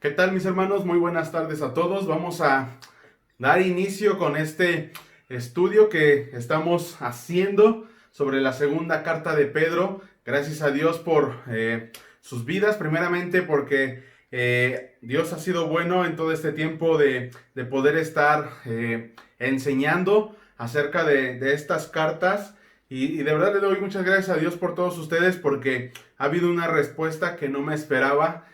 ¿Qué tal, mis hermanos? Muy buenas tardes a todos. Vamos a dar inicio con este estudio que estamos haciendo sobre la segunda carta de Pedro. Gracias a Dios por sus vidas, primeramente porque Dios ha sido bueno en todo este tiempo de poder estar enseñando acerca de estas cartas. Y de verdad le doy muchas gracias a Dios por todos ustedes porque ha habido una respuesta que no me esperaba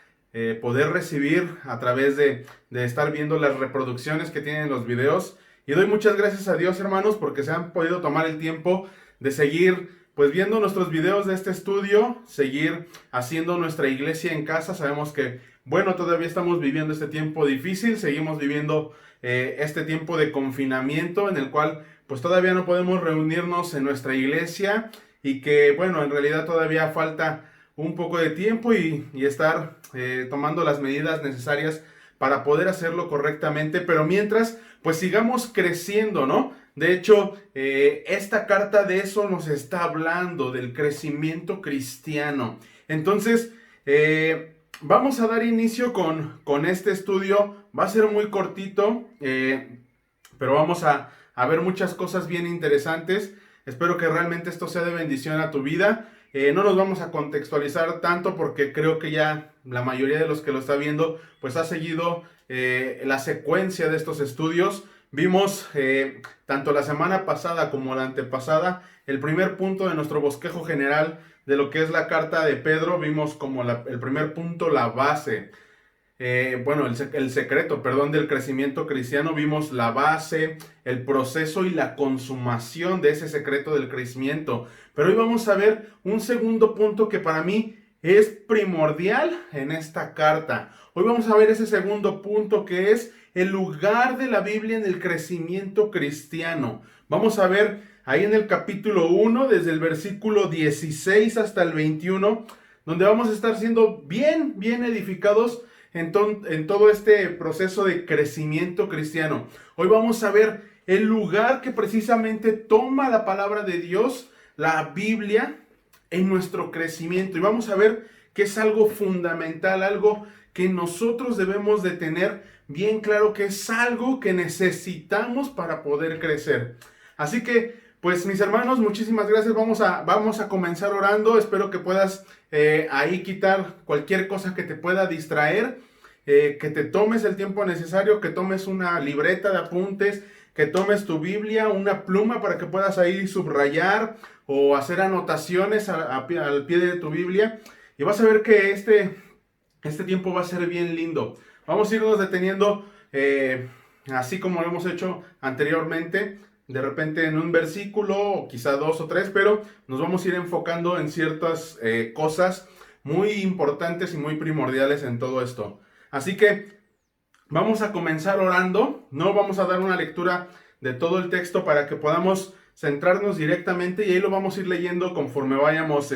poder recibir a través de estar viendo las reproducciones que tienen los videos. Y doy muchas gracias a Dios, hermanos, porque se han podido tomar el tiempo de seguir pues viendo nuestros videos de este estudio, seguir haciendo nuestra iglesia en casa. Sabemos que, bueno, todavía estamos viviendo este tiempo difícil, seguimos viviendo este tiempo de confinamiento en el cual pues todavía no podemos reunirnos en nuestra iglesia y que, bueno, en realidad todavía falta un poco de tiempo y estar tomando las medidas necesarias para poder hacerlo correctamente, pero mientras, pues sigamos creciendo, ¿no? De hecho, esta carta de eso nos está hablando, del crecimiento cristiano. Entonces, vamos a dar inicio con este estudio. Va a ser muy cortito, pero vamos a ver muchas cosas bien interesantes. Espero que realmente esto sea de bendición a tu vida. No nos vamos a contextualizar tanto porque creo que ya la mayoría de los que lo está viendo pues ha seguido la secuencia de estos estudios. Vimos tanto la semana pasada como la antepasada el primer punto de nuestro bosquejo general de lo que es la carta de Pedro. Vimos como el primer punto, la base. Bueno, el secreto, perdón, del crecimiento cristiano. Vimos la base, el proceso y la consumación de ese secreto del crecimiento. Pero hoy vamos a ver un segundo punto que para mí es primordial en esta carta. Hoy vamos a ver ese segundo punto que es el lugar de la Biblia en el crecimiento cristiano. Vamos a ver ahí en el capítulo 1, desde el versículo 16 hasta el 21, donde vamos a estar siendo bien edificados en todo este proceso de crecimiento cristiano. Hoy vamos a ver el lugar que precisamente toma la palabra de Dios, la Biblia, en nuestro crecimiento. Y vamos a ver que es algo fundamental, algo que nosotros debemos de tener bien claro, que es algo que necesitamos para poder crecer. Así que, pues mis hermanos, muchísimas gracias. Vamos a comenzar orando. Espero que puedas ahí quitar cualquier cosa que te pueda distraer, que te tomes el tiempo necesario, que tomes una libreta de apuntes, que tomes tu Biblia, una pluma para que puedas ahí subrayar o hacer anotaciones al pie de tu Biblia. Y vas a ver que este tiempo va a ser bien lindo. Vamos a irnos deteniendo así como lo hemos hecho anteriormente, de repente en un versículo, o quizá dos o tres, pero nos vamos a ir enfocando en ciertas cosas muy importantes y muy primordiales en todo esto. Así que vamos a comenzar orando. No vamos a dar una lectura de todo el texto para que podamos centrarnos directamente y ahí lo vamos a ir leyendo conforme vayamos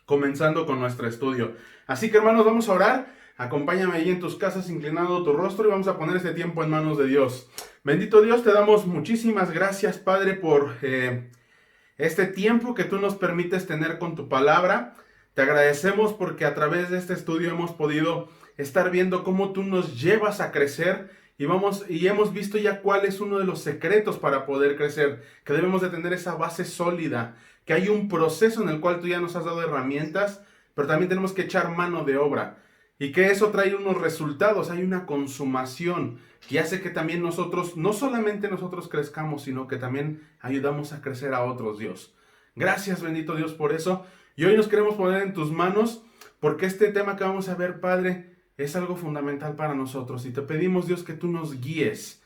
comenzando con nuestro estudio. Así que hermanos, vamos a orar. Acompáñame ahí en tus casas inclinando tu rostro y vamos a poner este tiempo en manos de Dios. Bendito Dios, te damos muchísimas gracias, Padre, por este tiempo que tú nos permites tener con tu palabra. Te agradecemos porque a través de este estudio hemos podido estar viendo cómo tú nos llevas a crecer y hemos visto ya cuál es uno de los secretos para poder crecer, que debemos de tener esa base sólida, que hay un proceso en el cual tú ya nos has dado herramientas, pero también tenemos que echar mano de obra. Y que eso trae unos resultados, hay una consumación que hace que también nosotros, no solamente nosotros crezcamos, sino que también ayudamos a crecer a otros, Dios. Gracias, bendito Dios, por eso. Y hoy nos queremos poner en tus manos, porque este tema que vamos a ver, Padre, es algo fundamental para nosotros. Y te pedimos, Dios, que tú nos guíes,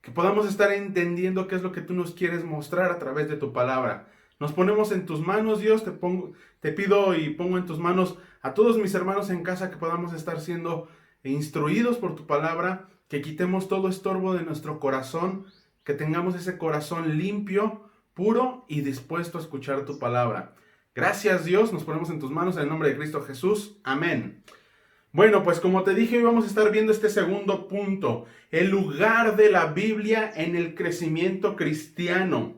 que podamos estar entendiendo qué es lo que tú nos quieres mostrar a través de tu palabra. Nos ponemos en tus manos, Dios, te pido y pongo en tus manos a todos mis hermanos en casa, que podamos estar siendo instruidos por tu palabra, que quitemos todo estorbo de nuestro corazón, que tengamos ese corazón limpio, puro y dispuesto a escuchar tu palabra. Gracias, Dios, nos ponemos en tus manos en el nombre de Cristo Jesús. Amén. Bueno, pues como te dije, hoy vamos a estar viendo este segundo punto, el lugar de la Biblia en el crecimiento cristiano.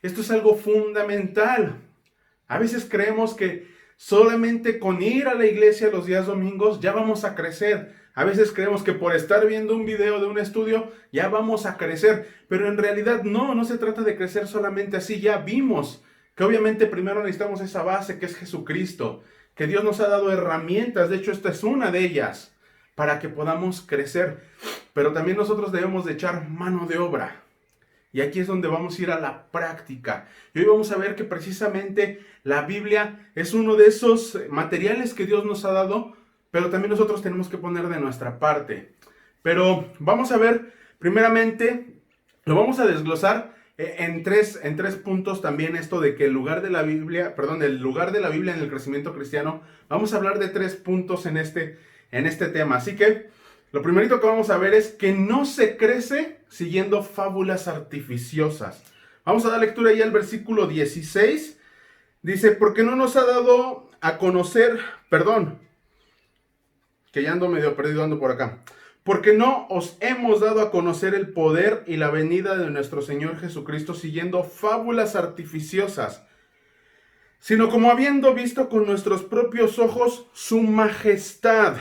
Esto es algo fundamental. A veces creemos que solamente con ir a la iglesia los días domingos ya vamos a crecer. A veces creemos que por estar viendo un video de un estudio ya vamos a crecer, pero en realidad no se trata de crecer solamente así. Ya vimos que obviamente primero necesitamos esa base que es Jesucristo, que Dios nos ha dado herramientas, de hecho esta es una de ellas, para que podamos crecer. Pero también nosotros debemos de echar mano de obra. Y aquí es donde vamos a ir a la práctica. Y hoy vamos a ver que precisamente la Biblia es uno de esos materiales que Dios nos ha dado, pero también nosotros tenemos que poner de nuestra parte. Pero vamos a ver, primeramente, lo vamos a desglosar en tres puntos también esto de que el lugar de la Biblia en el crecimiento cristiano. Vamos a hablar de 3 puntos en este tema. Así que lo primerito que vamos a ver es que no se crece siguiendo fábulas artificiosas. Vamos a dar lectura ahí al versículo 16. Dice, porque no nos ha dado a conocer, que ya ando medio perdido, ando por acá. Porque no os hemos dado a conocer el poder y la venida de nuestro Señor Jesucristo siguiendo fábulas artificiosas, sino como habiendo visto con nuestros propios ojos su majestad.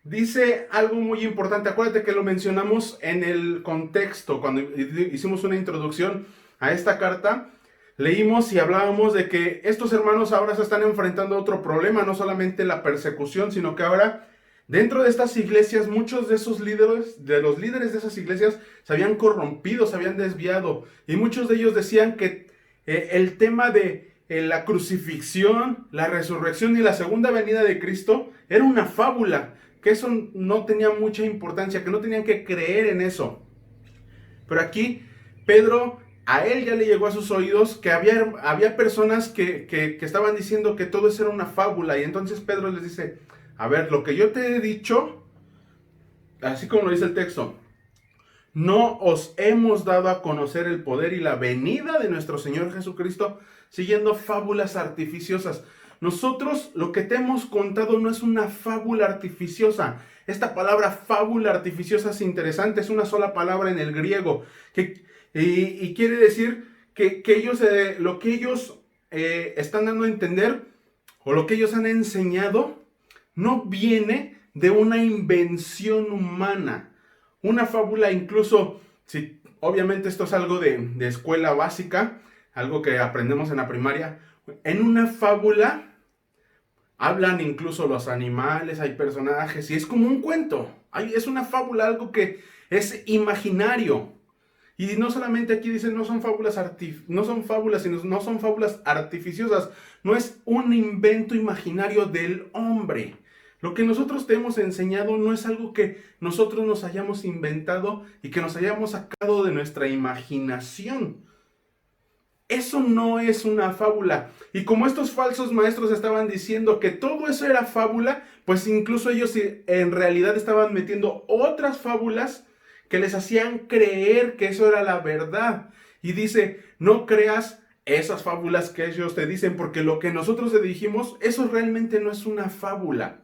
Dice algo muy importante, acuérdate que lo mencionamos en el contexto, cuando hicimos una introducción a esta carta, leímos y hablábamos de que estos hermanos ahora se están enfrentando a otro problema, no solamente la persecución, sino que ahora dentro de estas iglesias, muchos de esos líderes, de los líderes de esas iglesias, se habían corrompido, se habían desviado, y muchos de ellos decían que el tema de la crucifixión, la resurrección y la segunda venida de Cristo era una fábula, que eso no tenía mucha importancia, que no tenían que creer en eso. Pero aquí Pedro, a él ya le llegó a sus oídos que había personas que estaban diciendo que todo eso era una fábula, y entonces Pedro les dice, a ver, lo que yo te he dicho, así como lo dice el texto, no os hemos dado a conocer el poder y la venida de nuestro Señor Jesucristo siguiendo fábulas artificiosas. Nosotros lo que te hemos contado no es una fábula artificiosa. Esta palabra fábula artificiosa es interesante, es una sola palabra en el griego, y quiere decir que ellos, lo que ellos están dando a entender, o lo que ellos han enseñado, no viene de una invención humana. Una fábula, incluso, si obviamente esto es algo de escuela básica, algo que aprendemos en la primaria, en una fábula hablan incluso los animales, hay personajes, y es como un cuento. Es una fábula, algo que es imaginario. Y no solamente aquí dicen no son fábulas, sino no son fábulas artificiosas. No es un invento imaginario del hombre. Lo que nosotros te hemos enseñado no es algo que nosotros nos hayamos inventado y que nos hayamos sacado de nuestra imaginación. Eso no es una fábula. Y como estos falsos maestros estaban diciendo que todo eso era fábula, pues incluso ellos en realidad estaban metiendo otras fábulas que les hacían creer que eso era la verdad. Y dice, no creas esas fábulas que ellos te dicen, porque lo que nosotros te dijimos, eso realmente no es una fábula.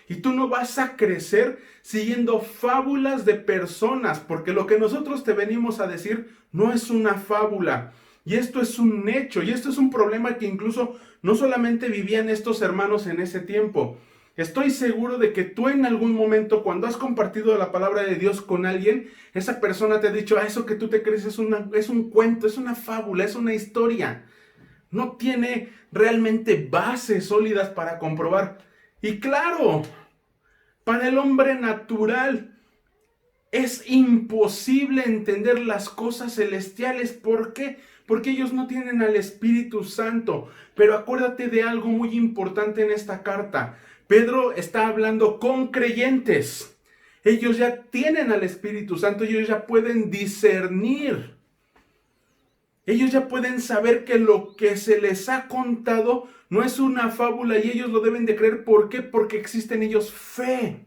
Y tú no vas a crecer siguiendo fábulas de personas, porque lo que nosotros te venimos a decir no es una fábula. Y esto es un hecho, y esto es un problema que incluso no solamente vivían estos hermanos en ese tiempo. Estoy seguro de que tú en algún momento, cuando has compartido la palabra de Dios con alguien, esa persona te ha dicho, eso que tú te crees es un cuento, es una fábula, es una historia. No tiene realmente bases sólidas para comprobar. Y claro, para el hombre natural es imposible entender las cosas celestiales. ¿Por qué? Porque ellos no tienen al Espíritu Santo. Pero acuérdate de algo muy importante en esta carta. Pedro está hablando con creyentes. Ellos ya tienen al Espíritu Santo, ellos ya pueden discernir. Ellos ya pueden saber que lo que se les ha contado no es una fábula y ellos lo deben de creer. ¿Por qué? Porque existe en ellos fe.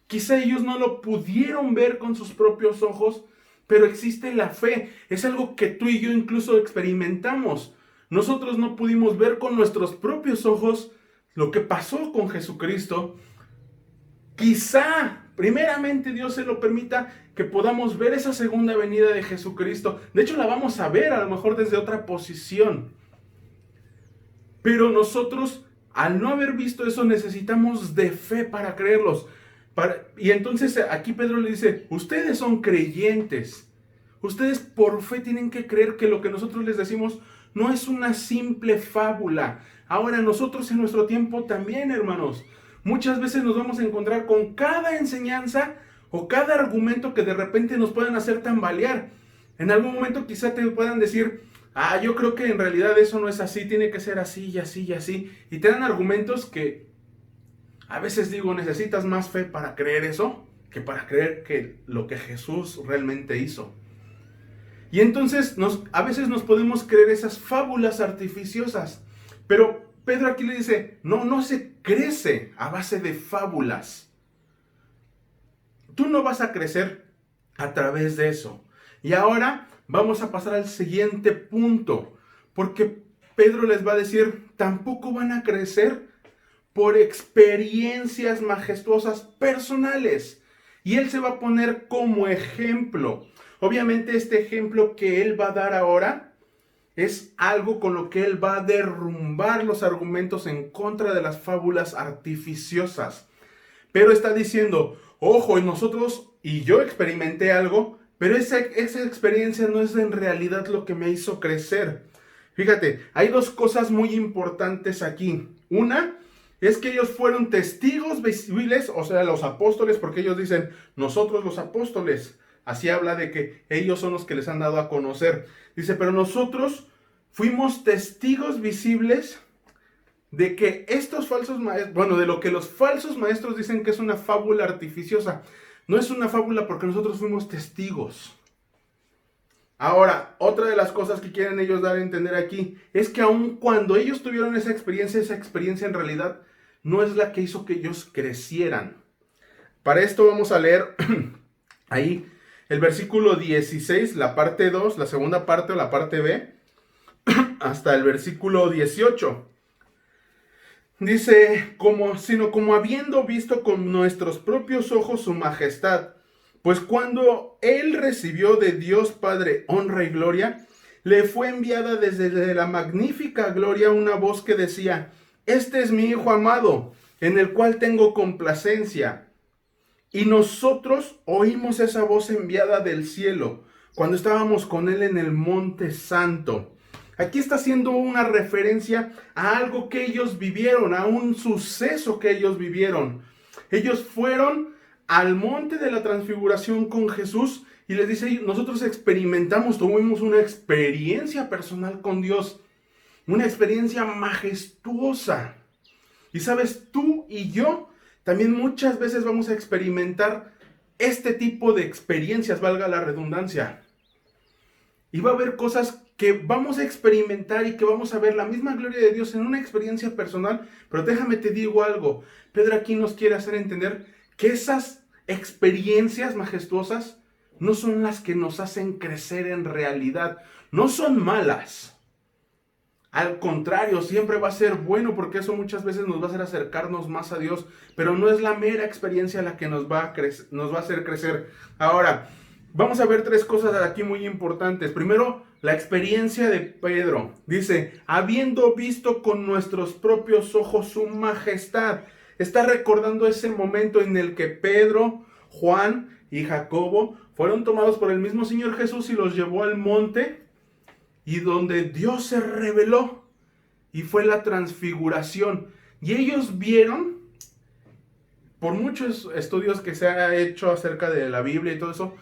Quizá ellos no lo pudieron ver con sus propios ojos, pero existe la fe. Es algo que tú y yo incluso experimentamos. Nosotros no pudimos ver con nuestros propios ojos lo que pasó con Jesucristo. Quizá, primeramente, Dios se lo permita que podamos ver esa segunda venida de Jesucristo. De hecho, la vamos a ver a lo mejor desde otra posición. Pero nosotros, al no haber visto eso, necesitamos de fe para creerlos. Y entonces aquí Pedro le dice, ustedes son creyentes. Ustedes por fe tienen que creer que lo que nosotros les decimos no es una simple fábula. Ahora nosotros en nuestro tiempo también, hermanos, muchas veces nos vamos a encontrar con cada enseñanza o cada argumento que de repente nos puedan hacer tambalear. En algún momento quizá te puedan decir, yo creo que en realidad eso no es así, tiene que ser así y así y así. Y te dan argumentos que a veces digo, necesitas más fe para creer eso que para creer que lo que Jesús realmente hizo. Y entonces a veces nos podemos creer esas fábulas artificiosas. Pero Pedro aquí le dice, no se crece a base de fábulas. Tú no vas a crecer a través de eso. Y ahora vamos a pasar al siguiente punto. Porque Pedro les va a decir, tampoco van a crecer por experiencias majestuosas personales. Y él se va a poner como ejemplo. Obviamente este ejemplo que él va a dar ahora es algo con lo que él va a derrumbar los argumentos en contra de las fábulas artificiosas. Pero está diciendo, ojo, nosotros y yo experimenté algo, pero esa experiencia no es en realidad lo que me hizo crecer. Fíjate, hay dos cosas muy importantes aquí. Una es que ellos fueron testigos visibles, o sea, los apóstoles, porque ellos dicen, nosotros los apóstoles. Así habla de que ellos son los que les han dado a conocer. Dice, pero nosotros fuimos testigos visibles de que estos falsos maestros, de lo que los falsos maestros dicen que es una fábula artificiosa. No es una fábula porque nosotros fuimos testigos. Ahora, otra de las cosas que quieren ellos dar a entender aquí es que aun cuando ellos tuvieron esa experiencia en realidad no es la que hizo que ellos crecieran. Para esto vamos a leer ahí el versículo 16, la parte 2, la segunda parte o la parte B, hasta el versículo 18. Dice, sino como habiendo visto con nuestros propios ojos su majestad, pues cuando él recibió de Dios Padre honra y gloria, le fue enviada desde la magnífica gloria una voz que decía, este es mi Hijo amado, en el cual tengo complacencia. Y nosotros oímos esa voz enviada del cielo, cuando estábamos con él en el monte santo. Aquí está haciendo una referencia a algo que ellos vivieron, a un suceso que ellos vivieron. Ellos fueron al monte de la transfiguración con Jesús y les dice, nosotros tuvimos una experiencia personal con Dios, una experiencia majestuosa. Y sabes, tú y yo también muchas veces vamos a experimentar este tipo de experiencias, valga la redundancia. Y va a haber cosas que vamos a experimentar y que vamos a ver la misma gloria de Dios en una experiencia personal. Pero déjame te digo algo. Pedro aquí nos quiere hacer entender que esas experiencias majestuosas no son las que nos hacen crecer en realidad. No son malas. Al contrario, siempre va a ser bueno porque eso muchas veces nos va a hacer acercarnos más a Dios. Pero no es la mera experiencia la que nos va a hacer crecer. Ahora, vamos a ver tres cosas aquí muy importantes. Primero, la experiencia de Pedro. Dice, habiendo visto con nuestros propios ojos su majestad. Está recordando ese momento en el que Pedro, Juan y Jacobo fueron tomados por el mismo Señor Jesús y los llevó al monte y donde Dios se reveló y fue la transfiguración. Y ellos vieron, por muchos estudios que se ha hecho acerca de la Biblia y todo eso,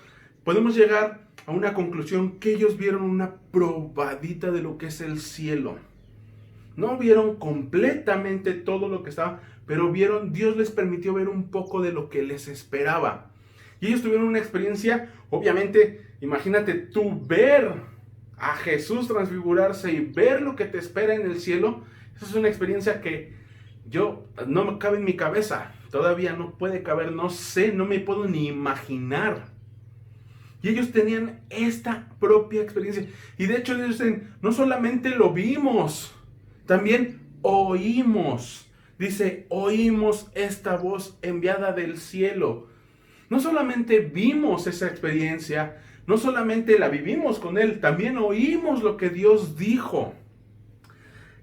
podemos llegar a una conclusión que ellos vieron una probadita de lo que es el cielo. No vieron completamente todo lo que estaba, pero Dios les permitió ver un poco de lo que les esperaba. Y ellos tuvieron una experiencia, obviamente, imagínate tú ver a Jesús transfigurarse y ver lo que te espera en el cielo. Esa es una experiencia que no me cabe en mi cabeza. Todavía no puede caber, no sé, no me puedo ni imaginar. Y ellos tenían esta propia experiencia. Y de hecho ellos dicen, no solamente lo vimos, también oímos. Dice, oímos esta voz enviada del cielo. No solamente vimos esa experiencia, no solamente la vivimos con él, también oímos lo que Dios dijo.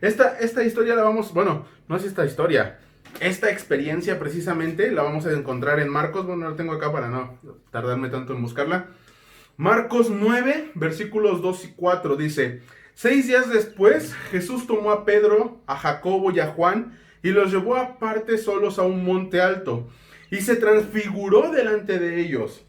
Esta historia la vamos, bueno, no es esta historia, esta experiencia precisamente la vamos a encontrar en Marcos. Bueno, la tengo acá para no tardarme tanto en buscarla. Marcos 9, versículos 2 y 4 dice: 6 días después, Jesús tomó a Pedro, a Jacobo y a Juan y los llevó aparte solos a un monte alto y se transfiguró delante de ellos.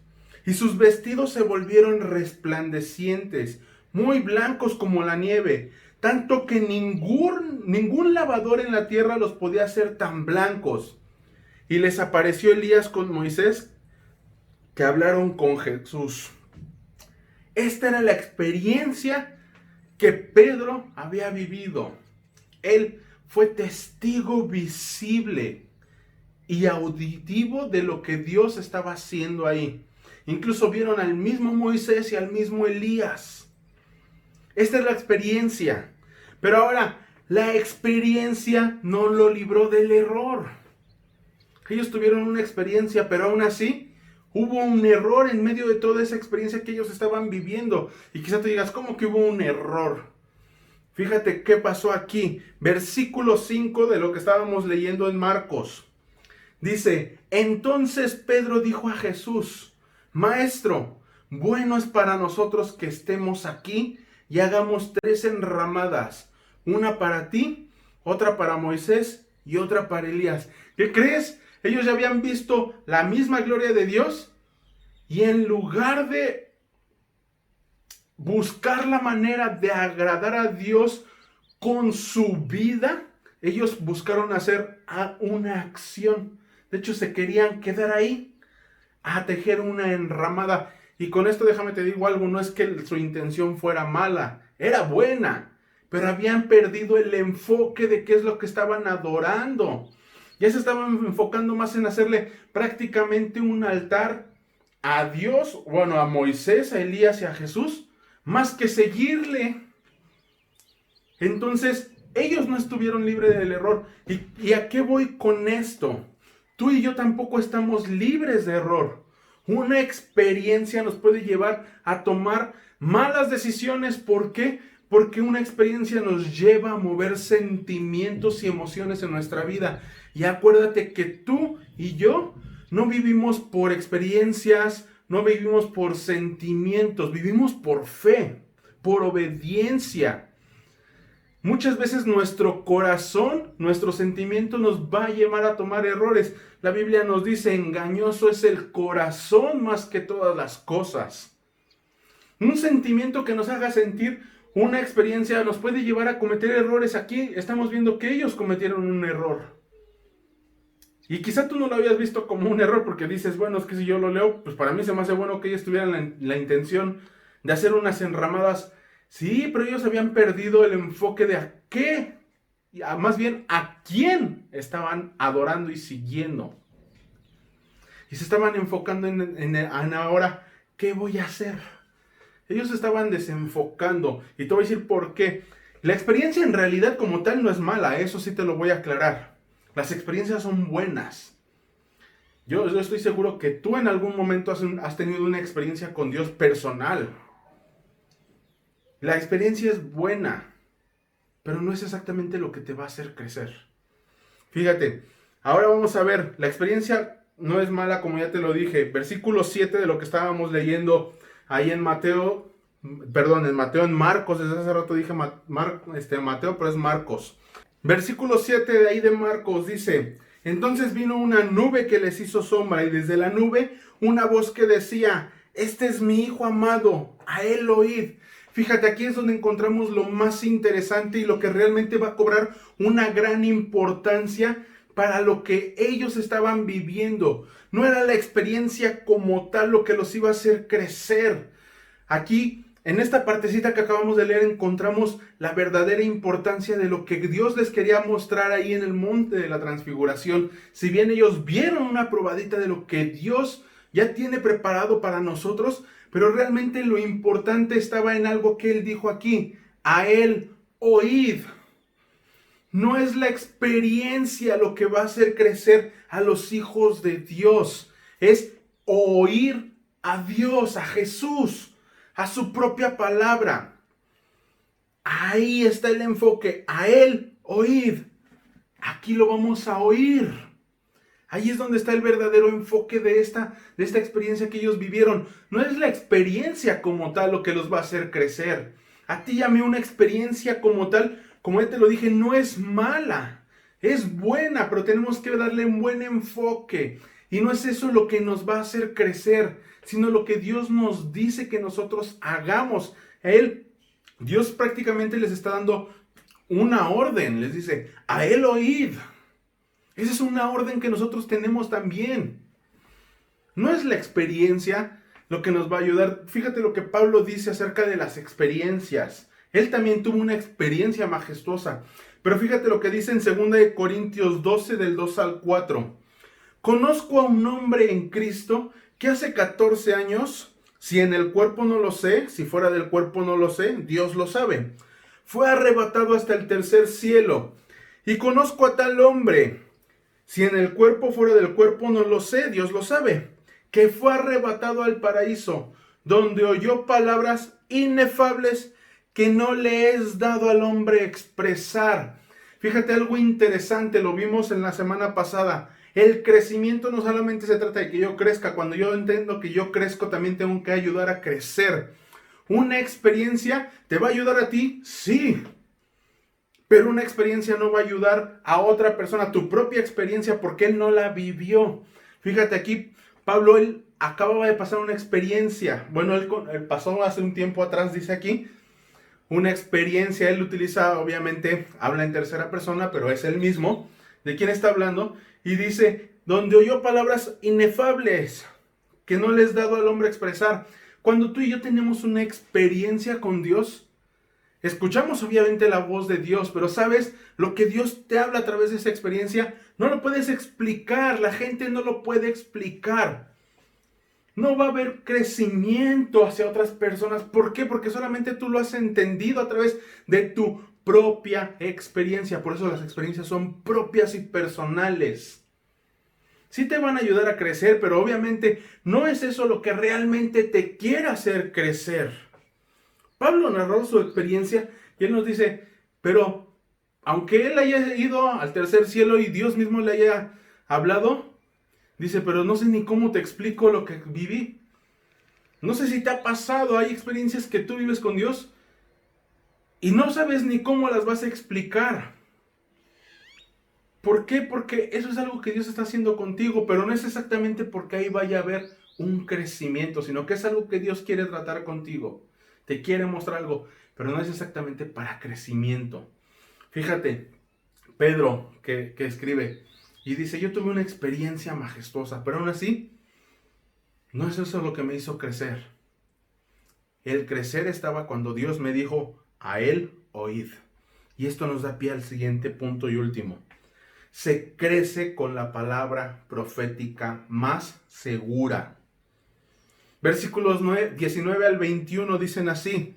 Y sus vestidos se volvieron resplandecientes, muy blancos como la nieve, tanto que ningún lavador en la tierra los podía hacer tan blancos. Y les apareció Elías con Moisés, que hablaron con Jesús. Esta era la experiencia que Pedro había vivido. Él fue testigo visible y auditivo de lo que Dios estaba haciendo ahí. Incluso vieron al mismo Moisés y al mismo Elías. Esta es la experiencia. Pero ahora, la experiencia no lo libró del error. Ellos tuvieron una experiencia, pero aún así hubo un error en medio de toda esa experiencia que ellos estaban viviendo. Y quizá te digas, ¿cómo que hubo un error? Fíjate qué pasó aquí. Versículo 5 de lo que estábamos leyendo en Marcos. Dice: entonces Pedro dijo a Jesús: Maestro, bueno es para nosotros que estemos aquí y hagamos 3 enramadas, una para ti, otra para Moisés y otra para Elías. ¿Qué crees? Ellos ya habían visto la misma gloria de Dios y en lugar de buscar la manera de agradar a Dios con su vida, ellos buscaron hacer una acción. De hecho, se querían quedar ahí a tejer una enramada. Y con esto déjame te digo algo, no es que su intención fuera mala, era buena, pero habían perdido el enfoque de qué es lo que estaban adorando. Ya se estaban enfocando más en hacerle prácticamente un altar a Dios, bueno, a Moisés, a Elías y a Jesús, más que seguirle. Entonces, ellos no estuvieron libres del error. ¿Y a qué voy con esto? Tú y yo tampoco estamos libres de error. Una experiencia nos puede llevar a tomar malas decisiones. ¿Por qué? Porque una experiencia nos lleva a mover sentimientos y emociones en nuestra vida. Y acuérdate que tú y yo no vivimos por experiencias, no vivimos por sentimientos, vivimos por fe, por obediencia. Muchas veces nuestro corazón, nuestro sentimiento nos va a llevar a tomar errores. La Biblia nos dice: engañoso es el corazón más que todas las cosas. Un sentimiento que nos haga sentir una experiencia nos puede llevar a cometer errores. Aquí estamos viendo que ellos cometieron un error. Y quizá tú no lo habías visto como un error porque dices, bueno, es que si yo lo leo, pues para mí se me hace bueno que ellos tuvieran la intención de hacer unas enramadas. Sí, pero ellos habían perdido el enfoque de a qué, más bien a quién estaban adorando y siguiendo. Y se estaban enfocando en ahora, ¿qué voy a hacer? Ellos estaban desenfocando. Y te voy a decir por qué. La experiencia en realidad como tal no es mala, eso sí te lo voy a aclarar. Las experiencias son buenas. Yo estoy seguro que tú en algún momento has tenido una experiencia con Dios personal. La experiencia es buena, pero no es exactamente lo que te va a hacer crecer. Fíjate, ahora vamos a ver, la experiencia no es mala, como ya te lo dije. Versículo 7 de lo que estábamos leyendo ahí en Mateo, en Marcos, desde hace rato dije Mateo, pero es Marcos. Versículo 7 de ahí de Marcos dice: entonces vino una nube que les hizo sombra, y desde la nube una voz que decía: este es mi hijo amado, a él oíd. Fíjate, aquí es donde encontramos lo más interesante y lo que realmente va a cobrar una gran importancia para lo que ellos estaban viviendo. No era la experiencia como tal lo que los iba a hacer crecer. Aquí, en esta partecita que acabamos de leer, encontramos la verdadera importancia de lo que Dios les quería mostrar ahí en el monte de la transfiguración. Si bien ellos vieron una probadita de lo que Dios ya tiene preparado para nosotros, pero realmente lo importante estaba en algo que Él dijo aquí: a Él oíd. No es la experiencia lo que va a hacer crecer a los hijos de Dios, es oír a Dios, a Jesús, a su propia palabra. Ahí está el enfoque. A Él oíd. Aquí lo vamos a oír. Ahí es donde está el verdadero enfoque de esta experiencia que ellos vivieron. No es la experiencia como tal lo que los va a hacer crecer. A ti y a mí una experiencia como tal, como ya te lo dije, no es mala. Es buena, pero tenemos que darle un buen enfoque. Y no es eso lo que nos va a hacer crecer, sino lo que Dios nos dice que nosotros hagamos. Dios prácticamente les está dando una orden. Les dice, a Él oíd. Esa es una orden que nosotros tenemos también. No es la experiencia lo que nos va a ayudar. Fíjate lo que Pablo dice acerca de las experiencias. Él también tuvo una experiencia majestuosa. Pero fíjate lo que dice en 2 Corintios 12 del 2 al 4. Conozco a un hombre en Cristo que hace 14 años, si en el cuerpo no lo sé, si fuera del cuerpo no lo sé, Dios lo sabe, fue arrebatado hasta el tercer cielo. Y conozco a tal hombre, si en el cuerpo fuera del cuerpo no lo sé, Dios lo sabe, que fue arrebatado al paraíso, donde oyó palabras inefables que no le es dado al hombre expresar. Fíjate algo interesante, lo vimos en la semana pasada. El crecimiento no solamente se trata de que yo crezca. Cuando yo entiendo que yo crezco, también tengo que ayudar a crecer. ¿Una experiencia te va a ayudar a ti? Sí. Pero una experiencia no va a ayudar a otra persona, tu propia experiencia, porque él no la vivió. Fíjate aquí, Pablo, él acababa de pasar una experiencia. Bueno, él pasó hace un tiempo atrás, dice aquí, una experiencia. Él utiliza, obviamente, habla en tercera persona, pero es él mismo. ¿De quién está hablando? Y dice, donde oyó palabras inefables que no les es dado al hombre expresar. Cuando tú y yo tenemos una experiencia con Dios, escuchamos obviamente la voz de Dios, pero ¿sabes? Lo que Dios te habla a través de esa experiencia, no lo puedes explicar, la gente no lo puede explicar. No va a haber crecimiento hacia otras personas. ¿Por qué? Porque solamente tú lo has entendido a través de tu propia experiencia. Por eso las experiencias son propias y personales. Sí te van a ayudar a crecer, pero obviamente no es eso lo que realmente te quiere hacer crecer. Pablo narró su experiencia y él nos dice, pero aunque él haya ido al tercer cielo y Dios mismo le haya hablado, dice, pero no sé ni cómo te explico lo que viví. No sé si te ha pasado, hay experiencias que tú vives con Dios y no sabes ni cómo las vas a explicar. ¿Por qué? Porque eso es algo que Dios está haciendo contigo, pero no es exactamente porque ahí vaya a haber un crecimiento, sino que es algo que Dios quiere tratar contigo. Te quiere mostrar algo, pero no es exactamente para crecimiento. Fíjate, Pedro que escribe y dice, yo tuve una experiencia majestuosa, pero aún así, no es eso lo que me hizo crecer. El crecer estaba cuando Dios me dijo, a Él oíd. Y esto nos da pie al siguiente punto y último. Se crece con la palabra profética más segura. Versículos 19 al 21 dicen así.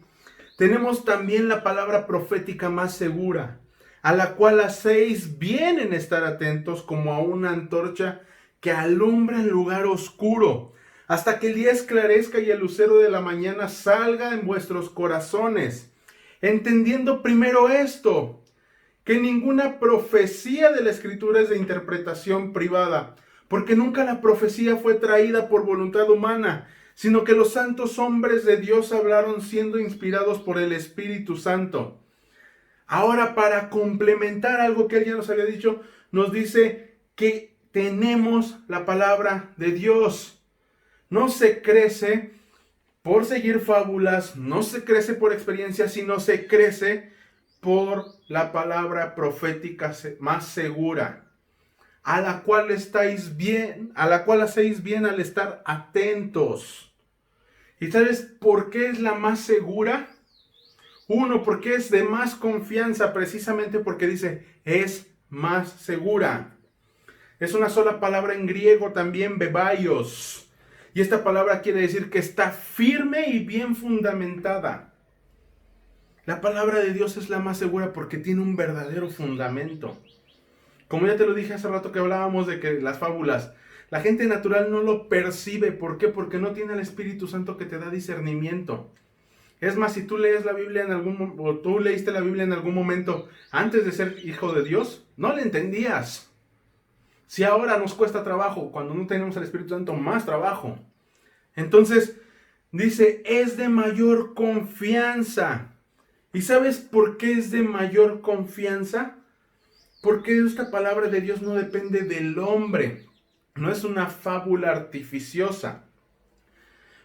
Tenemos también la palabra profética más segura, a la cual hacéis bien en estar atentos como a una antorcha que alumbra en lugar oscuro, hasta que el día esclarezca y el lucero de la mañana salga en vuestros corazones. Entendiendo primero esto, que ninguna profecía de la Escritura es de interpretación privada, porque nunca la profecía fue traída por voluntad humana, sino que los santos hombres de Dios hablaron siendo inspirados por el Espíritu Santo. Ahora, para complementar algo que él ya nos había dicho, nos dice que tenemos la palabra de Dios. No se crece por seguir fábulas, no se crece por experiencia, sino se crece por la palabra profética más segura, a la cual estáis bien, a la cual hacéis bien al estar atentos. ¿Y sabes por qué es la más segura? Uno, porque es de más confianza, precisamente porque dice, es más segura. Es una sola palabra en griego también, bebaios. Y esta palabra quiere decir que está firme y bien fundamentada. La palabra de Dios es la más segura porque tiene un verdadero fundamento. Como ya te lo dije hace rato que hablábamos de que las fábulas, la gente natural no lo percibe. ¿Por qué? Porque no tiene el Espíritu Santo que te da discernimiento. Es más, si tú lees la Biblia o tú leíste la Biblia en algún momento antes de ser hijo de Dios, no le entendías. Si ahora nos cuesta trabajo, cuando no tenemos el Espíritu Santo, más trabajo. Entonces, dice, es de mayor confianza. ¿Y sabes por qué es de mayor confianza? Porque esta palabra de Dios no depende del hombre. No es una fábula artificiosa.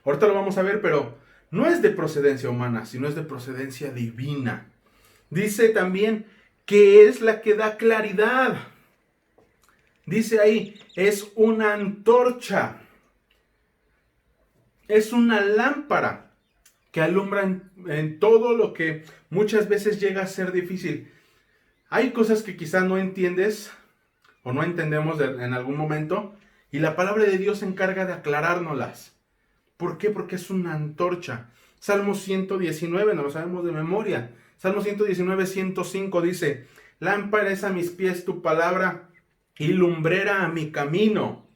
Ahorita lo vamos a ver, pero no es de procedencia humana, sino es de procedencia divina. Dice también que es la que da claridad. Dice ahí, es una antorcha. Es una lámpara que alumbra en todo lo que muchas veces llega a ser difícil. Hay cosas que quizás no entiendes o no entendemos en algún momento y la palabra de Dios se encarga de aclarárnoslas. ¿Por qué? Porque es una antorcha. Salmo 119, no lo sabemos de memoria. Salmo 119, 105 dice, lámpara es a mis pies tu palabra y lumbrera a mi camino.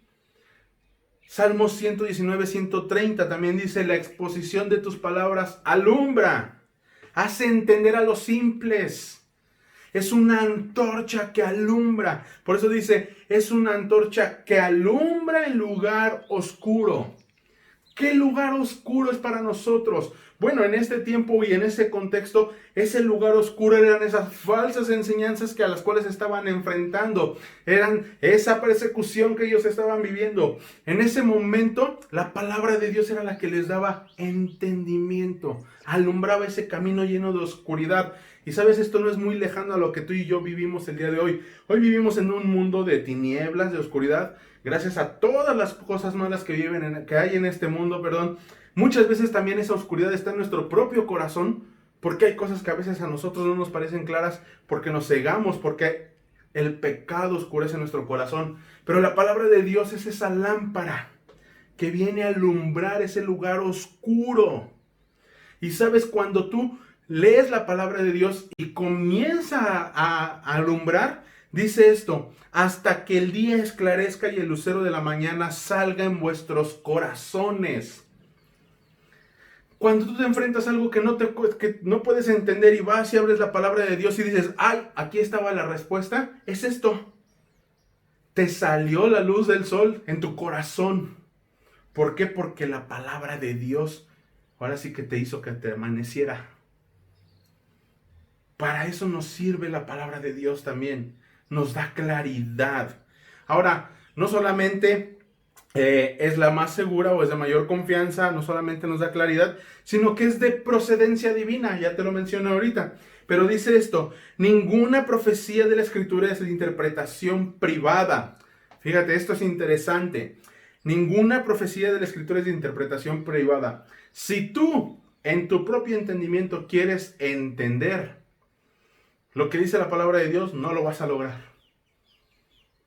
Salmo 119, 130 también dice, la exposición de tus palabras alumbra, hace entender a los simples. Es una antorcha que alumbra. Por eso dice, es una antorcha que alumbra el lugar oscuro. ¿Qué lugar oscuro es para nosotros? Bueno, en este tiempo y en ese contexto, ese lugar oscuro eran esas falsas enseñanzas que a las cuales estaban enfrentando. Eran esa persecución que ellos estaban viviendo. En ese momento, la palabra de Dios era la que les daba entendimiento. Alumbraba ese camino lleno de oscuridad. Y sabes, esto no es muy lejano a lo que tú y yo vivimos el día de hoy. Hoy vivimos en un mundo de tinieblas, de oscuridad, gracias a todas las cosas malas que que hay en este mundo, perdón. Muchas veces también esa oscuridad está en nuestro propio corazón, porque hay cosas que a veces a nosotros no nos parecen claras, porque nos cegamos, porque el pecado oscurece nuestro corazón. Pero la palabra de Dios es esa lámpara que viene a alumbrar ese lugar oscuro. Y sabes, cuando tú lees la palabra de Dios y comienza a alumbrar, dice esto, hasta que el día esclarezca y el lucero de la mañana salga en vuestros corazones. Cuando tú te enfrentas a algo que no puedes entender y vas y abres la palabra de Dios y dices, ay, aquí estaba la respuesta, es esto. Te salió la luz del sol en tu corazón. ¿Por qué? Porque la palabra de Dios ahora sí que te hizo que te amaneciera. Para eso nos sirve la palabra de Dios también. Nos da claridad. Ahora, no solamente es la más segura o es de mayor confianza, no solamente nos da claridad, sino que es de procedencia divina, ya te lo mencioné ahorita. Pero dice esto, ninguna profecía de la Escritura es de interpretación privada. Fíjate, esto es interesante. Ninguna profecía de la Escritura es de interpretación privada. Si tú, en tu propio entendimiento, quieres entender lo que dice la palabra de Dios, no lo vas a lograr.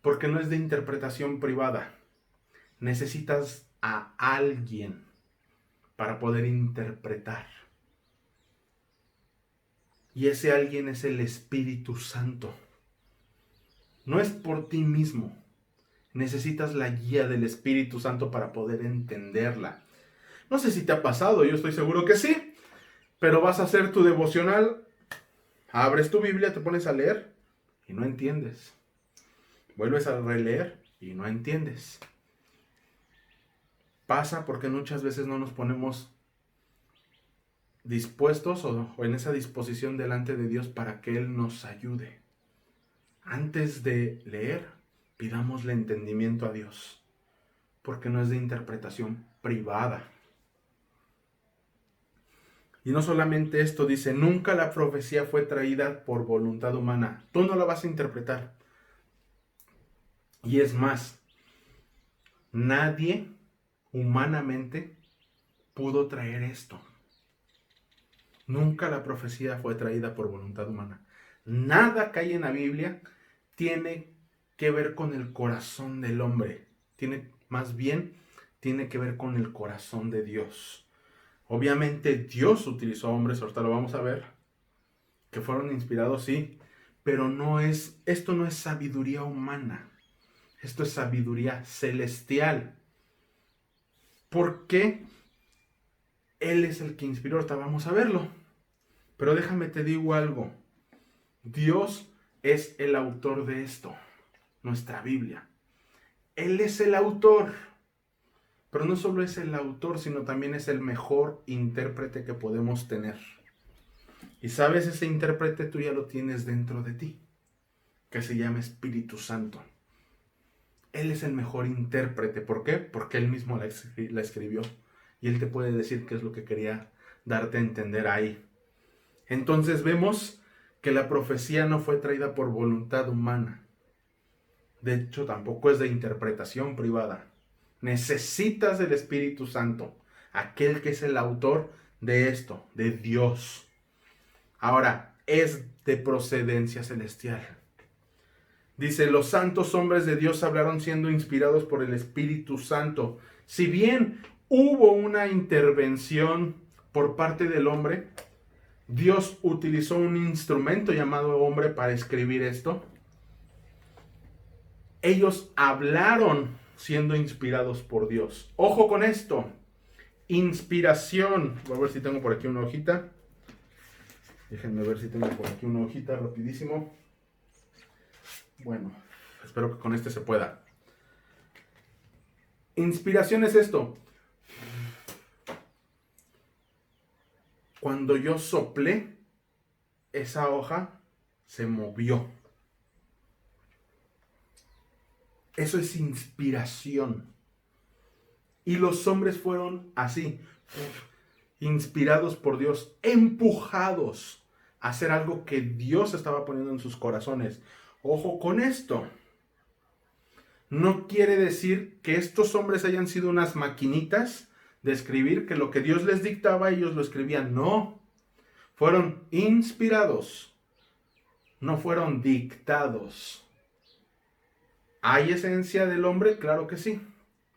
Porque no es de interpretación privada. Necesitas a alguien para poder interpretar. Y ese alguien es el Espíritu Santo. No es por ti mismo. Necesitas la guía del Espíritu Santo para poder entenderla. No sé si te ha pasado, yo estoy seguro que sí. Pero vas a hacer tu devocional, abres tu Biblia, te pones a leer y no entiendes. Vuelves a releer y no entiendes. Pasa porque muchas veces no nos ponemos dispuestos o en esa disposición delante de Dios para que Él nos ayude. Antes de leer, pidámosle entendimiento a Dios, porque no es de interpretación privada. Y no solamente esto, dice, nunca la profecía fue traída por voluntad humana. Tú no la vas a interpretar. Y es más, nadie humanamente pudo traer esto. Nunca la profecía fue traída por voluntad humana. Nada que hay en la Biblia tiene que ver con el corazón del hombre. Más bien, tiene que ver con el corazón de Dios. Obviamente Dios utilizó a hombres, ahorita lo vamos a ver, que fueron inspirados, sí, pero esto no es sabiduría humana. Esto es sabiduría celestial. ¿Por qué? Él es el que inspiró. Ahorita vamos a verlo. Pero déjame te digo algo. Dios es el autor de esto, nuestra Biblia. Él es el autor. Pero no solo es el autor, sino también es el mejor intérprete que podemos tener. Y sabes, ese intérprete tú ya lo tienes dentro de ti, que se llama Espíritu Santo. Él es el mejor intérprete. ¿Por qué? Porque Él mismo la escribió. Y Él te puede decir qué es lo que quería darte a entender ahí. Entonces vemos que la profecía no fue traída por voluntad humana. De hecho, tampoco es de interpretación privada. Necesitas del Espíritu Santo, aquel que es el autor de esto, de Dios. Ahora, es de procedencia celestial. Dice, los santos hombres de Dios hablaron siendo inspirados por el Espíritu Santo. Si bien hubo una intervención por parte del hombre, Dios utilizó un instrumento llamado hombre para escribir esto. Ellos hablaron siendo inspirados por Dios. Ojo con esto. Inspiración. Voy a ver si tengo por aquí una hojita. Déjenme ver si tengo por aquí una hojita rapidísimo. Bueno, espero que con este se pueda. Inspiración es esto. Cuando yo soplé, esa hoja se movió. Eso es inspiración. Y los hombres fueron así, inspirados por Dios, empujados a hacer algo que Dios estaba poniendo en sus corazones. Ojo con esto. No quiere decir que estos hombres hayan sido unas maquinitas de escribir, que lo que Dios les dictaba ellos lo escribían. No, fueron inspirados, no fueron dictados. ¿Hay esencia del hombre? Claro que sí.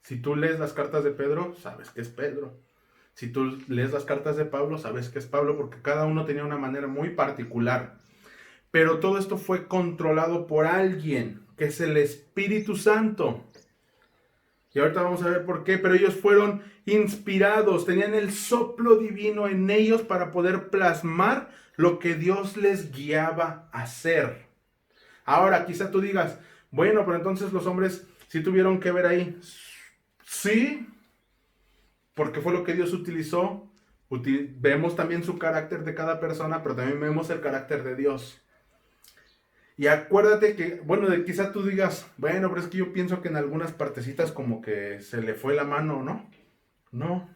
Si tú lees las cartas de Pedro, sabes que es Pedro. Si tú lees las cartas de Pablo, sabes que es Pablo, porque cada uno tenía una manera muy particular. Pero todo esto fue controlado por alguien, que es el Espíritu Santo. Y ahorita vamos a ver por qué, pero ellos fueron inspirados, tenían el soplo divino en ellos para poder plasmar lo que Dios les guiaba a hacer. Ahora, quizá tú digas, bueno, pero entonces los hombres sí tuvieron que ver ahí. Sí, porque fue lo que Dios utilizó. Vemos también su carácter de cada persona, pero también vemos el carácter de Dios. Y acuérdate que, bueno, quizá tú digas, bueno, pero es que yo pienso que en algunas partecitas como que se le fue la mano, ¿no? No.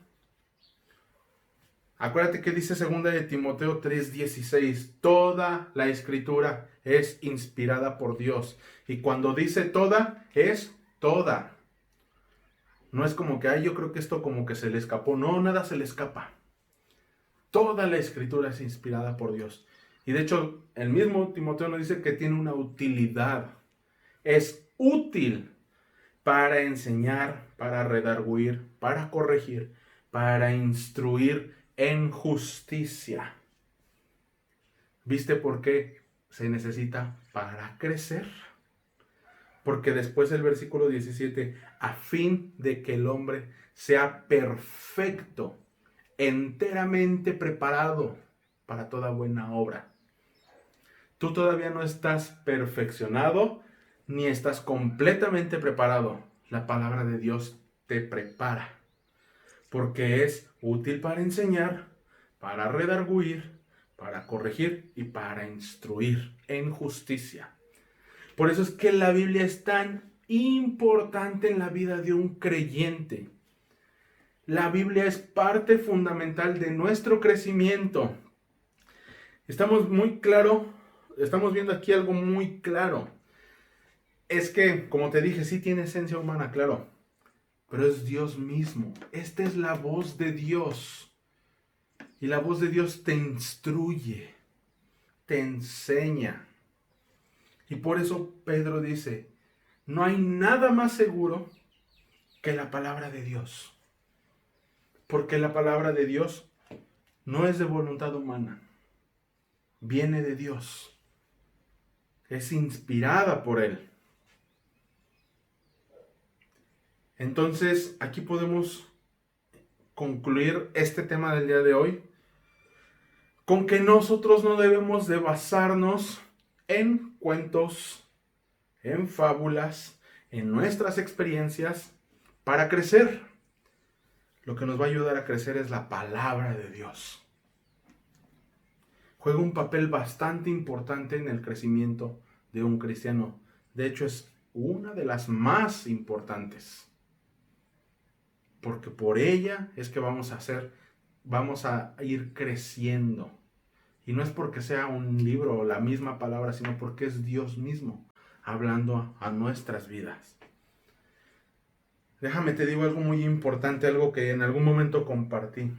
Acuérdate que dice 2 de Timoteo 3:16, toda la escritura es inspirada por Dios. Y cuando dice toda, es toda. No es como que, ay, yo creo que esto como que se le escapó. No, nada se le escapa. Toda la escritura es inspirada por Dios. Y de hecho, el mismo Timoteo nos dice que tiene una utilidad. Es útil para enseñar, para redarguir, para corregir, para instruir en justicia. ¿Viste por qué se necesita? Para crecer. Porque después el versículo 17, a fin de que el hombre sea perfecto, enteramente preparado para toda buena obra. Tú todavía no estás perfeccionado ni estás completamente preparado. La palabra de Dios te prepara, porque es útil para enseñar, para redarguir, para corregir y para instruir en justicia. Por eso es que la Biblia es tan importante en la vida de un creyente. La Biblia es parte fundamental de nuestro crecimiento. Estamos viendo aquí algo muy claro. Es que, como te dije, sí tiene esencia humana, claro, pero es Dios mismo. Esta es la voz de Dios. Y la voz de Dios te instruye, te enseña. Y por eso Pedro dice, no hay nada más seguro que la palabra de Dios. Porque la palabra de Dios no es de voluntad humana. Viene de Dios. Es inspirada por Él. Entonces, aquí podemos concluir este tema del día de hoy con que nosotros no debemos de basarnos en cuentos, en fábulas, en nuestras experiencias para crecer. Lo que nos va a ayudar a crecer es la palabra de Dios. Juega un papel bastante importante en el crecimiento de un cristiano. De hecho, es una de las más importantes. Porque por ella es que vamos a ir creciendo. Y no es porque sea un libro o la misma palabra, sino porque es Dios mismo hablando a nuestras vidas. Déjame te digo algo muy importante, algo que en algún momento compartí.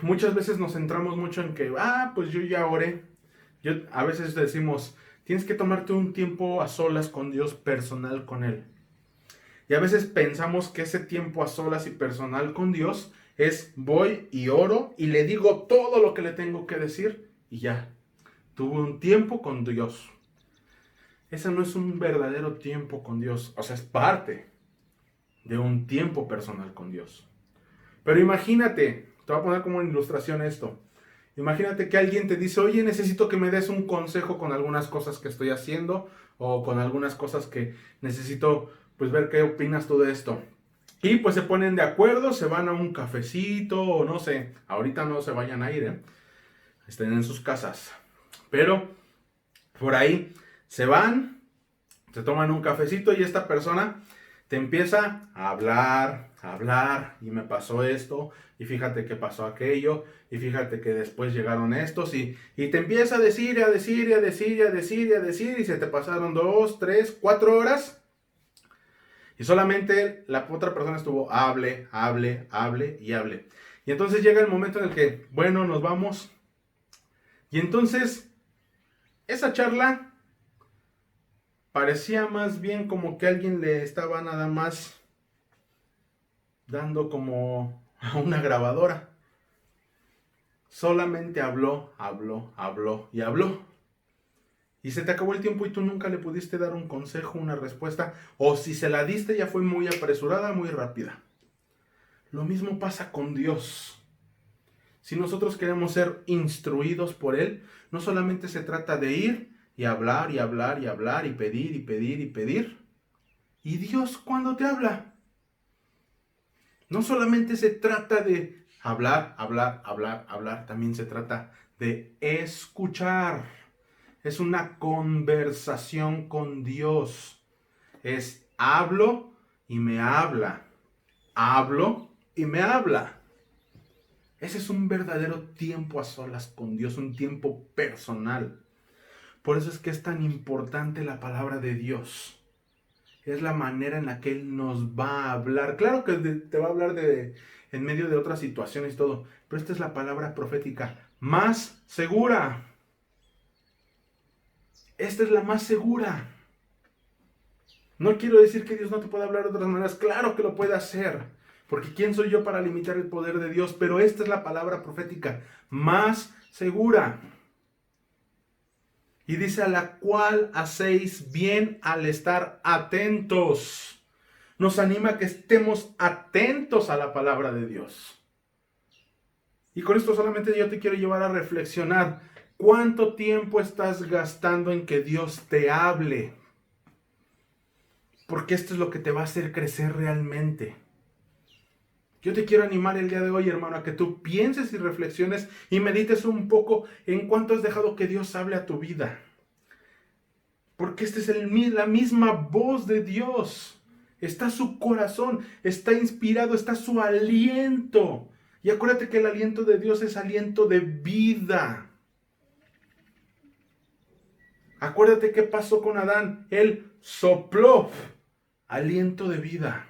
Muchas veces nos centramos mucho en que, pues yo ya oré. A veces decimos, tienes que tomarte un tiempo a solas con Dios, personal con Él. Y a veces pensamos que ese tiempo a solas y personal con Dios es voy y oro y le digo todo lo que le tengo que decir y ya. Tuve un tiempo con Dios. Ese no es un verdadero tiempo con Dios. O sea, es parte de un tiempo personal con Dios. Pero imagínate, te voy a poner como ilustración esto. Imagínate que alguien te dice, oye, necesito que me des un consejo con algunas cosas que estoy haciendo o con algunas cosas que necesito, pues, ver qué opinas tú de esto. Y pues se ponen de acuerdo, se van a un cafecito o no sé, ahorita no se vayan a ir, estén en sus casas. Pero por ahí se van, se toman un cafecito y esta persona te empieza a hablar, y me pasó esto, y fíjate que pasó aquello, y fíjate que después llegaron estos, y te empieza a decir, y se te pasaron 2, 3, 4 horas. Y solamente la otra persona estuvo hable. Y entonces llega el momento en el que, bueno, nos vamos. Y entonces, esa charla parecía más bien como que alguien le estaba nada más dando como a una grabadora. Solamente habló. Y se te acabó el tiempo y tú nunca le pudiste dar un consejo, una respuesta. O si se la diste ya fue muy apresurada, muy rápida. Lo mismo pasa con Dios. Si nosotros queremos ser instruidos por Él, no solamente se trata de ir y hablar, y pedir. ¿Y Dios cuándo te habla? No solamente se trata de hablar, también se trata de escuchar. Es una conversación con Dios. Es hablo y me habla. Hablo y me habla. Ese es un verdadero tiempo a solas con Dios, un tiempo personal. Por eso es que es tan importante la palabra de Dios. Es la manera en la que Él nos va a hablar. Claro que te va a hablar en medio de otras situaciones y todo, pero esta es la palabra profética más segura. Esta es la más segura. No quiero decir que Dios no te pueda hablar de otras maneras. Claro que lo puede hacer. Porque ¿quién soy yo para limitar el poder de Dios? Pero esta es la palabra profética más segura. Y dice, a la cual hacéis bien al estar atentos. Nos anima a que estemos atentos a la palabra de Dios. Y con esto solamente yo te quiero llevar a reflexionar. ¿Cuánto tiempo estás gastando en que Dios te hable? Porque esto es lo que te va a hacer crecer realmente. Yo te quiero animar el día de hoy, hermano, a que tú pienses y reflexiones y medites un poco en cuánto has dejado que Dios hable a tu vida. Porque esta es la misma voz de Dios. Está su corazón, está inspirado, está su aliento. Y acuérdate que el aliento de Dios es aliento de vida. Acuérdate qué pasó con Adán. Él sopló aliento de vida.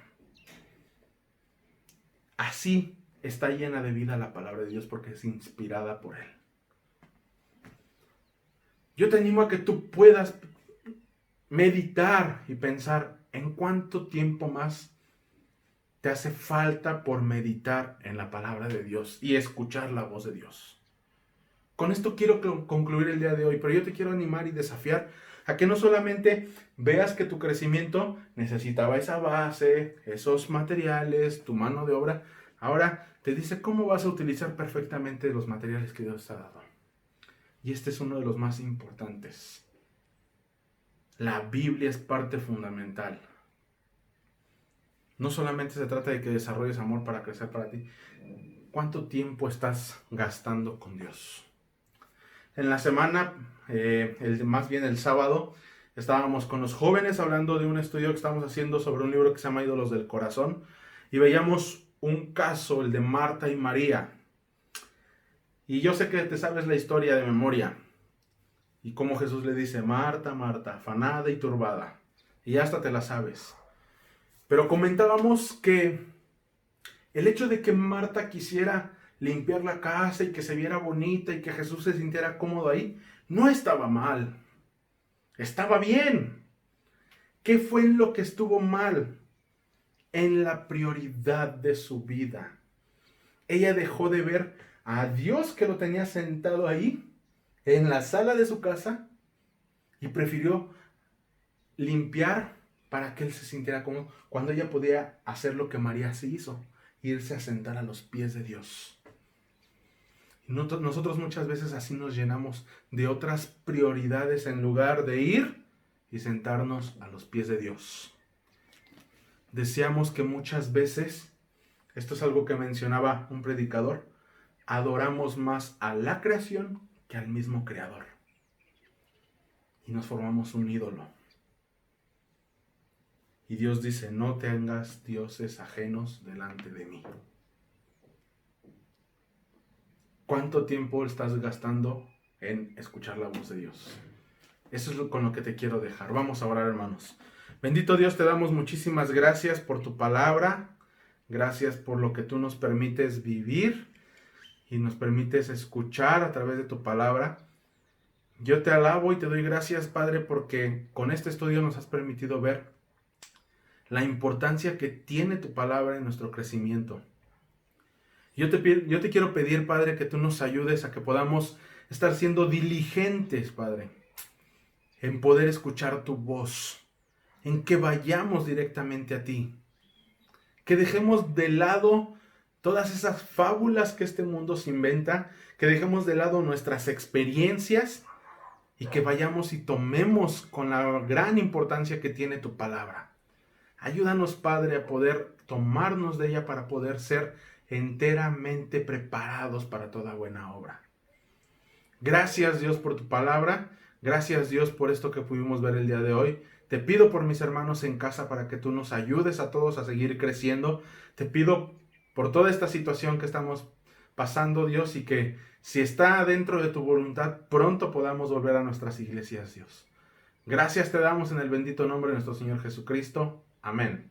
Así está llena de vida la palabra de Dios porque es inspirada por Él. Yo te animo a que tú puedas meditar y pensar en cuánto tiempo más te hace falta por meditar en la palabra de Dios y escuchar la voz de Dios. Con esto quiero concluir el día de hoy, pero yo te quiero animar y desafiar A que no solamente veas que tu crecimiento necesitaba esa base, esos materiales, tu mano de obra. Ahora te dice cómo vas a utilizar perfectamente los materiales que Dios te ha dado. Y este es uno de los más importantes. La Biblia es parte fundamental. No solamente se trata de que desarrolles amor para crecer para ti. ¿Cuánto tiempo estás gastando con Dios? En la semana, más bien el sábado, estábamos con los jóvenes hablando de un estudio que estamos haciendo sobre un libro que se llama Ídolos del Corazón. Y veíamos un caso, el de Marta y María. Y yo sé que te sabes la historia de memoria. Y cómo Jesús le dice, Marta, Marta, afanada y turbada. Y hasta te la sabes. Pero comentábamos que el hecho de que Marta quisiera limpiar la casa y que se viera bonita y que Jesús se sintiera cómodo ahí, no estaba mal. Estaba bien. ¿Qué fue en lo que estuvo mal? En la prioridad de su vida. Ella dejó de ver a Dios que lo tenía sentado ahí, en la sala de su casa, y prefirió limpiar para que él se sintiera cómodo, cuando ella podía hacer lo que María sí hizo, irse a sentar a los pies de Dios. Nosotros muchas veces así nos llenamos de otras prioridades en lugar de ir y sentarnos a los pies de Dios. Deseamos que muchas veces, esto es algo que mencionaba un predicador, adoramos más a la creación que al mismo creador. Y nos formamos un ídolo. Y Dios dice, no tengas dioses ajenos delante de mí. ¿Cuánto tiempo estás gastando en escuchar la voz de Dios? Eso es con lo que te quiero dejar. Vamos a orar, hermanos. Bendito Dios, te damos muchísimas gracias por tu palabra. Gracias por lo que tú nos permites vivir y nos permites escuchar a través de tu palabra. Yo te alabo y te doy gracias, Padre, porque con este estudio nos has permitido ver la importancia que tiene tu palabra en nuestro crecimiento. Yo te quiero pedir, Padre, que tú nos ayudes a que podamos estar siendo diligentes, Padre, en poder escuchar tu voz, en que vayamos directamente a ti, que dejemos de lado todas esas fábulas que este mundo se inventa, que dejemos de lado nuestras experiencias y que vayamos y tomemos con la gran importancia que tiene tu palabra. Ayúdanos, Padre, a poder tomarnos de ella para poder ser enteramente preparados para toda buena obra. Gracias, Dios, por tu palabra. Gracias, Dios, por esto que pudimos ver el día de hoy. Te pido por mis hermanos en casa para que tú nos ayudes a todos a seguir creciendo. Te pido por toda esta situación que estamos pasando, Dios, y que si está dentro de tu voluntad, pronto podamos volver a nuestras iglesias, Dios. Gracias te damos en el bendito nombre de nuestro Señor Jesucristo. Amén.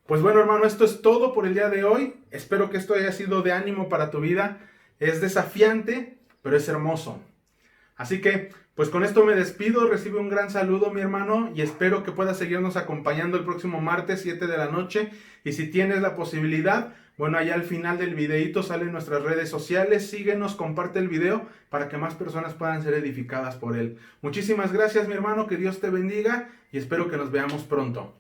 Pues bueno, hermano, esto es todo por el día de hoy. Espero que esto haya sido de ánimo para tu vida. Es desafiante, pero es hermoso. Así que, pues con esto me despido. Recibe un gran saludo, mi hermano, y espero que puedas seguirnos acompañando el próximo martes 7 de la noche. Y si tienes la posibilidad, bueno, allá al final del videito salen nuestras redes sociales. Síguenos, comparte el video para que más personas puedan ser edificadas por él. Muchísimas gracias, mi hermano. Que Dios te bendiga y espero que nos veamos pronto.